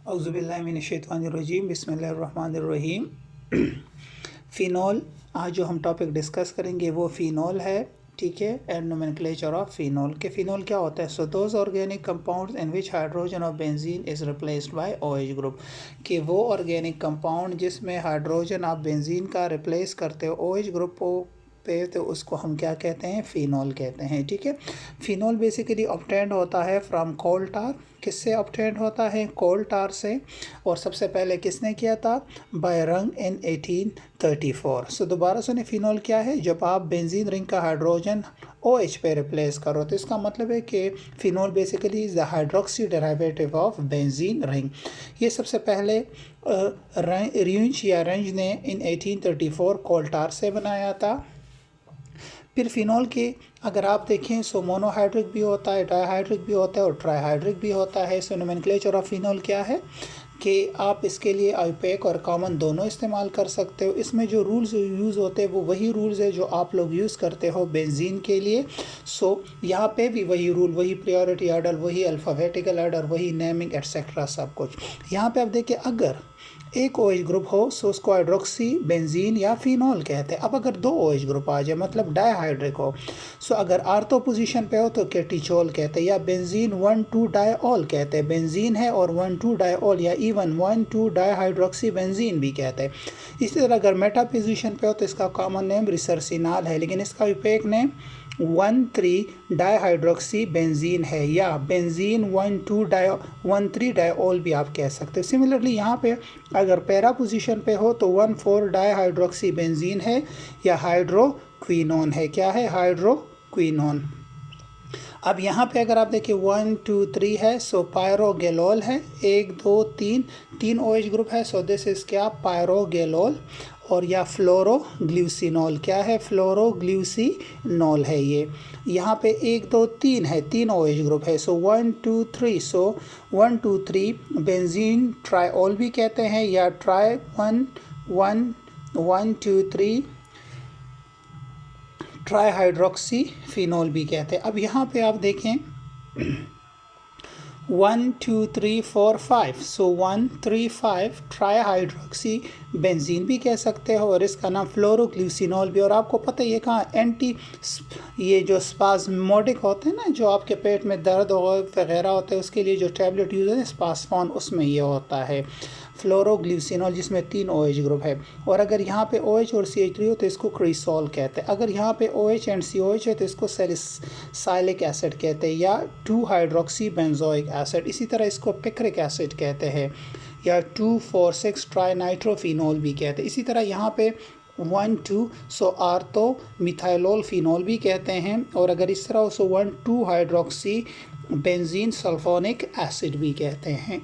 औज़ुबिल्लाहिमिनश्शैतानिर्रजीम बिस्मिल्लाहिर्रहमानिर्रहीम। फ़िनोल, आज जो हम टॉपिक डिस्कस करेंगे वो फ़िनोल है, ठीक है। एंड नोमेनक्लेचर ऑफ फ़िनोल के फ़िनोल क्या होता है। So those organic compounds in which hydrogen of benzene is replaced by OH group, कि वो ऑर्गेनिक कंपाउंड जिसमें हाइड्रोजन ऑफ बेंजीन का रिप्लेस करते हो OH ग्रुप पे, तो उसको हम क्या कहते हैं, फ़िनोल कहते हैं, ठीक है। फ़िनोल बेसिकली ऑब्टेंड होता है फ्रॉम कोल टार। किससे ऑब्टेंड होता है? कोल टार से। और सबसे पहले किसने किया था? बायरंग इन 1834। सो दोबारा सुने, फ़िनोल क्या है? जब आप बेंजीन रिंग का हाइड्रोजन OH पे रिप्लेस करो तो इसका मतलब है कि फ़िनोल basically is the hydroxy derivative of benzene ring. ये सबसे पहले रिंच या रेंज ने इन 1834 कोल टार से बनाया था। फिर फ़िनोल के अगर आप देखें सो मोनोहाइड्रिक भी होता है, डाईहाइड्रिक भी होता है और ट्राईहाइड्रिक भी होता है। सो नोमेनक्लेचर ऑफ फ़िनोल क्या है कि आप इसके लिए ओपेक और कॉमन दोनों इस्तेमाल कर सकते हो। इसमें जो रूल्स यूज़ होते हैं वो वही रूल्स है जो आप लोग यूज़ करते हो बेंजीन के लिए। सो यहाँ पे भी वही रूल, वही प्रायोरिटी ऑर्डर, वही अल्फ़ाबेटिकल ऑर्डर, वही नेमिंग एटसेट्रा सब कुछ। यहाँ पे आप देखिए, अगर एक OH ग्रुप हो सो उसको हाइड्रोक्सी बेंजीन या फ़िनोल कहते हैं। अब अगर दो OH ग्रुप आ जाए, मतलब डाईहाइड्रिक हो, सो अगर आर्थो पोजीशन पे हो तो केटिचोल कहते हैं, या बेंजीन 1,2 डाईऑल कहते हैं। बेंजीन है और 1,2 डाईऑल, या इवन 1,2 डाईहाइड्रोक्सी बेंजीन भी कहते हैं। इसी तरह अगर मेटा पोजीशन पे हो तो इसका कॉमन नेम रिसर्सिनाल है, लेकिन इसका ओपेक नेम 1,3 डाईहाइड्रोक्सी बेंजीन है, या बेंजीन 1,3 डाईऑल भी आप कह सकते हो। सिमिलरली यहाँ पे अगर पैरा पोजीशन पे हो तो 1,4 डाईहाइड्रोक्सी बेंजीन है, या हाइड्रोक्विनोन है। क्या है? हाइड्रोक्विनोन। अब यहाँ पे अगर आप देखिए 1, 2, 3 है, सो पायरोगेलोल है। 1, 2, 3 OH ग्रुप है, सो दिस इज़ क्या? पायरोगेलोल। और या फ्लोरोग्ल्यूसिनोल, क्या है? फ्लोरोग्ल्यूसिनोल है ये। यहाँ पे 1, 2, 3 है, 3 OH ग्रुप है, सो 1, 2, 3। सो 1, 2, 3 बेंजीन ट्राईऑल भी कहते हैं, या ट्राई 1, 2, 3 ट्राईहाइड्रोक्सी फ़िनोल भी कहते हैं। अब यहाँ पे आप देखें 1, 2, 3, 4, 5। सो 1, 3, 5 ट्राईहाइड्रोक्सी बेंजीन भी कह सकते हो, और इसका नाम फ्लोरोग्ल्यूसिनोल भी। और आपको पता है ये कहाँ ये जो स्पास्मोडिक होते हैं ना, जो आपके पेट में दर्द वगैरह होता है, उसके लिए जो टैबलेट यूज़ है स्पासफोन, उसमें ये होता है फ्लोरोग्ल्यूसिनोल, जिसमें 3 OH ग्रुप है। और अगर यहाँ पे OH और CH3 हो तो इसको क्रिसोल कहते हैं। अगर यहाँ पे OH एंड COH है तो इसको सैलिसिलिक एसिड कहते हैं, या 2 हाइड्रोक्सी बेंजोइक एसिड। इसी तरह इसको पिक्रिक एसिड कहते हैं, या 2,4,6 ट्राईनाइट्रोफिनोल भी कहते हैं। इसी तरह यहाँ पे 1, 2 सो आर्थो मिथाइलोल फिनोल भी कहते हैं। और अगर इस तरह हो सो 1, 2 हाइड्रोक्सी बेंजीन सल्फोनिक एसिड भी कहते हैं।